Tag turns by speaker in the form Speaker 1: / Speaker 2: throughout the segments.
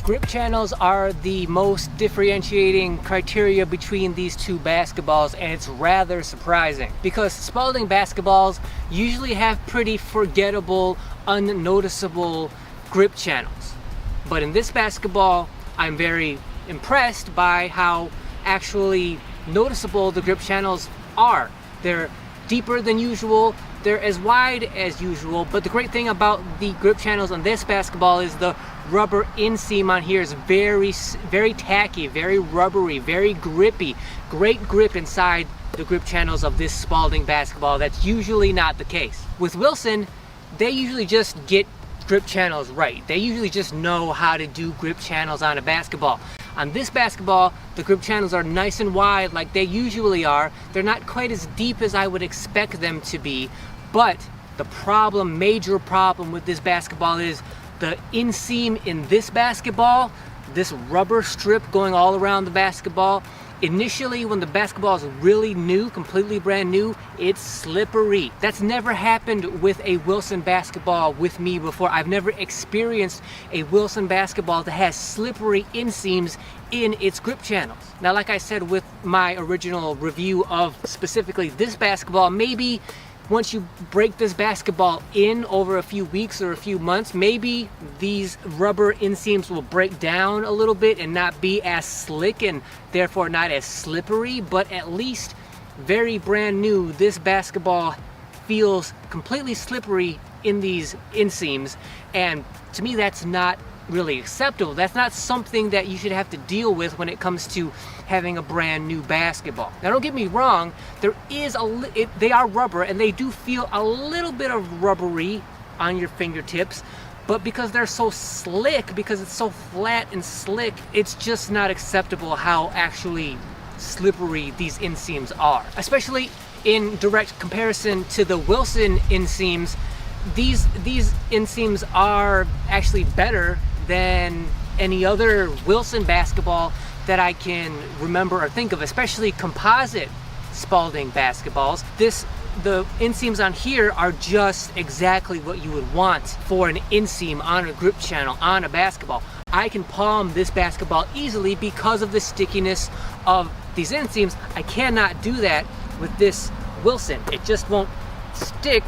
Speaker 1: grip channels are the most differentiating criteria between these two basketballs, and it's rather surprising because Spalding basketballs usually have pretty forgettable, unnoticeable grip channels. But in this basketball, I'm very impressed by how actually noticeable the grip channels are. They're deeper than usual, they're as wide as usual, but the great thing about the grip channels on this basketball is the rubber inseam on here is very tacky, very rubbery, very grippy. Great grip inside the grip channels of this Spalding basketball. That's usually not the case. With Wilson, they usually just get grip channels right. They usually just know how to do grip channels on a basketball. On this basketball, the grip channels are nice and wide like they usually are. They're not quite as deep as I would expect them to be, but the major problem with this basketball is the inseam in this basketball, this rubber strip going all around the basketball. Initially, when the basketball is really new, completely brand new, it's slippery. That's never happened with a Wilson basketball with me before. I've never experienced a Wilson basketball that has slippery inseams in its grip channels. Now, like I said with my original review of specifically this basketball, maybe once you break this basketball in over a few weeks or a few months, maybe these rubber inseams will break down a little bit and not be as slick and therefore not as slippery, but at least very brand new, this basketball feels completely slippery in these inseams, and to me that's not really acceptable. That's not something that you should have to deal with when it comes to having a brand new basketball. Now, don't get me wrong, they are rubber and they do feel a little bit of rubbery on your fingertips, but because they're so slick, because it's so flat and slick, it's just not acceptable how actually slippery these inseams are. Especially in direct comparison to the Wilson inseams, these inseams are actually better than any other Wilson basketball that I can remember or think of, especially composite Spalding basketballs. The inseams on here are just exactly what you would want for an inseam on a grip channel on a basketball. I can palm this basketball easily because of the stickiness of these inseams. I cannot do that with this Wilson. It just won't stick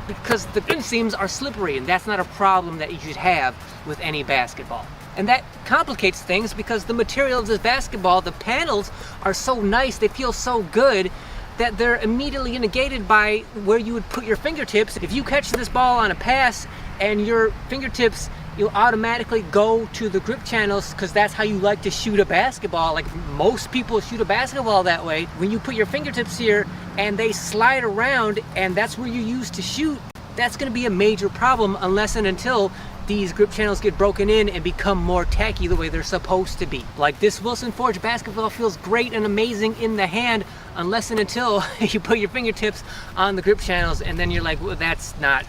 Speaker 1: because the inseams are slippery, and that's not a problem that you should have with any basketball. And that complicates things because the material of this basketball, the panels are so nice, they feel so good that they're immediately negated by where you would put your fingertips. If you catch this ball on a pass and your fingertips, you'll automatically go to the grip channels because that's how you like to shoot a basketball. Like most people shoot a basketball that way. When you put your fingertips here and they slide around and that's where you use to shoot, that's going to be a major problem unless and until these grip channels get broken in and become more tacky the way they're supposed to be. Like this Wilson Forge basketball feels great and amazing in the hand unless and until you put your fingertips on the grip channels and then you're like, well, that's not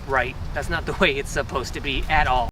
Speaker 1: right. That's not the way it's supposed to be at all.